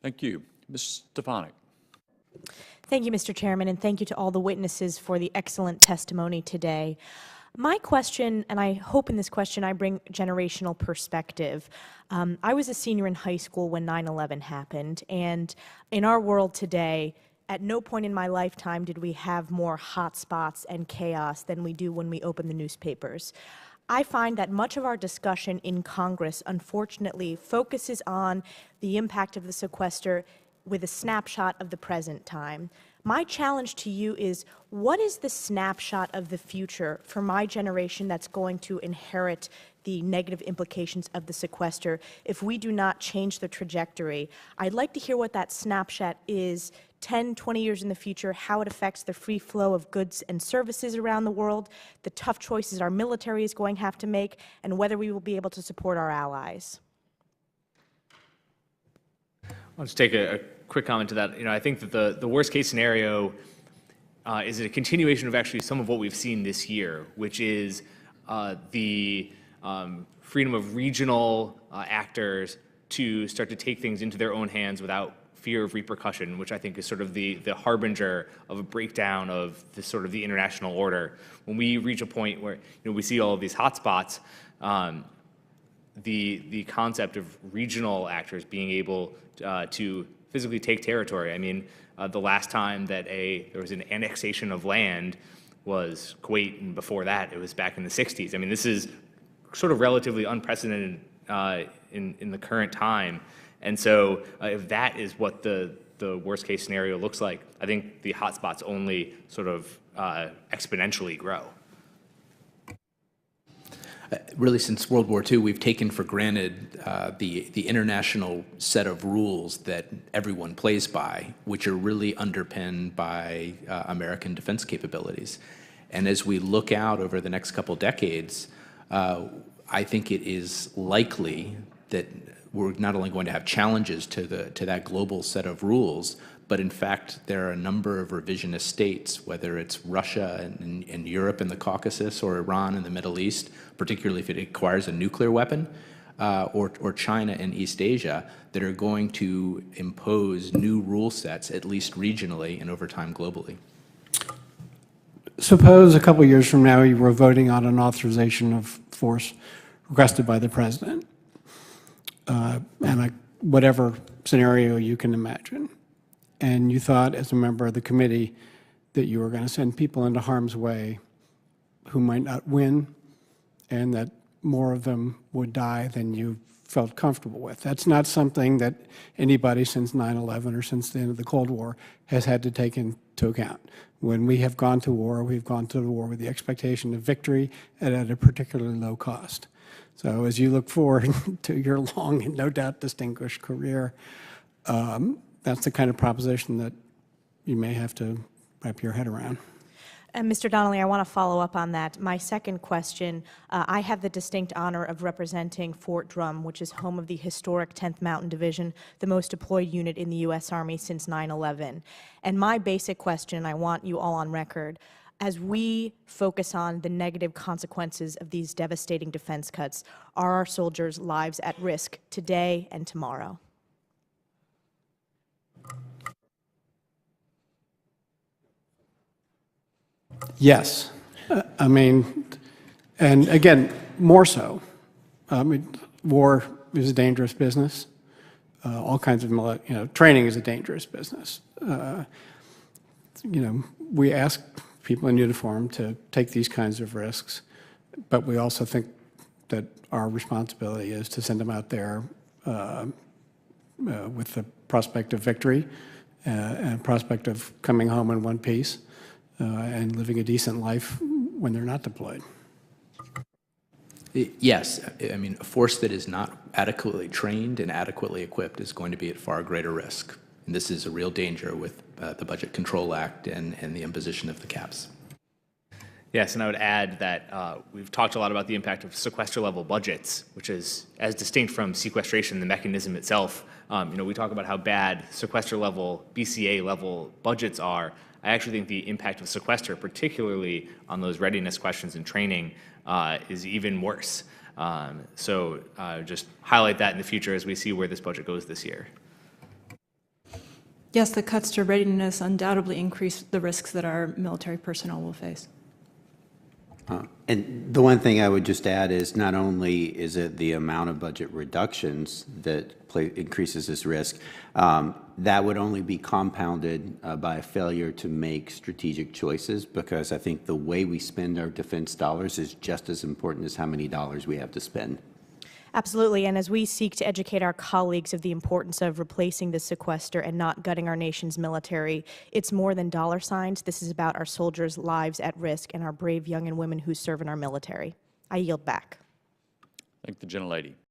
Thank you. Ms. Stefanik. Thank you, Mr. Chairman, and thank you to all the witnesses for the excellent testimony today. My question, and I hope in this question I bring generational perspective. I was a senior in high school when 9/11 happened, and in our world today, at no point in my lifetime did we have more hotspots and chaos than we do when we open the newspapers. I find that much of our discussion in Congress, unfortunately, focuses on the impact of the sequester with a snapshot of the present time. My challenge to you is, what is the snapshot of the future for my generation that's going to inherit the negative implications of the sequester if we do not change the trajectory? I'd like to hear what that snapshot is 10, 20 years in the future, how it affects the free flow of goods and services around the world, the tough choices our military is going to have to make, and whether we will be able to support our allies. I'll just take a quick comment to that. I think that the worst case scenario is a continuation of actually some of what we've seen this year, which is the freedom of regional actors to start to take things into their own hands without fear of repercussion, which I think is sort of the harbinger of a breakdown of the international order. When we reach a point where we see all of these hotspots, the concept of regional actors being able to physically take territory. I mean, the last time that there was an annexation of land was Kuwait, and before that it was back in the 60s. I mean, this is sort of relatively unprecedented in the current time. And so if that is what the worst case scenario looks like, I think the hotspots only sort of exponentially grow. Really, since World War II, we've taken for granted the international set of rules that everyone plays by, which are really underpinned by American defense capabilities. And as we look out over the next couple decades, I think it is likely that we're not only going to have challenges to that global set of rules, but in fact, there are a number of revisionist states, whether it's Russia and Europe and the Caucasus, or Iran in the Middle East, particularly if it acquires a nuclear weapon, or China and East Asia, that are going to impose new rule sets, at least regionally and over time globally. Suppose a couple years from now you were voting on an authorization of force requested by the president, and whatever scenario you can imagine. And you thought, as a member of the committee, that you were going to send people into harm's way who might not win, and that more of them would die than you felt comfortable with. That's not something that anybody since 9/11 or since the end of the Cold War has had to take into account. When we have gone to war, we've gone to the war with the expectation of victory and at a particularly low cost. So as you look forward to your long and no doubt distinguished career, that's the kind of proposition that you may have to wrap your head around. And Mr. Donnelly, I want to follow up on that. My second question, I have the distinct honor of representing Fort Drum, which is home of the historic 10th Mountain Division, the most deployed unit in the U.S. Army since 9/11. And my basic question, I want you all on record, as we focus on the negative consequences of these devastating defense cuts, are our soldiers' lives at risk today and tomorrow? Yes. I mean, and again, more so. War is a dangerous business. All kinds of, training is a dangerous business. We ask people in uniform to take these kinds of risks, but we also think that our responsibility is to send them out there with the prospect of victory and prospect of coming home in one piece. And living a decent life when they're not deployed. Yes, I mean, a force that is not adequately trained and adequately equipped is going to be at far greater risk. And this is a real danger with the Budget Control Act and the imposition of the caps. Yes, and I would add that we've talked a lot about the impact of sequester-level budgets, which is as distinct from sequestration, the mechanism itself. We talk about how bad sequester-level, BCA-level budgets are. I actually think the impact of sequester, particularly on those readiness questions and training, is even worse. So just highlight that in the future as we see where this budget goes this year. Yes, the cuts to readiness undoubtedly increase the risks that our military personnel will face. And the one thing I would just add is not only is it the amount of budget reductions that increases this risk, that would only be compounded by a failure to make strategic choices, because I think the way we spend our defense dollars is just as important as how many dollars we have to spend. Absolutely, and as we seek to educate our colleagues of the importance of replacing the sequester and not gutting our nation's military, it's more than dollar signs. This is about our soldiers' lives at risk and our brave young and women who serve in our military. I yield back. Thank the gentlelady.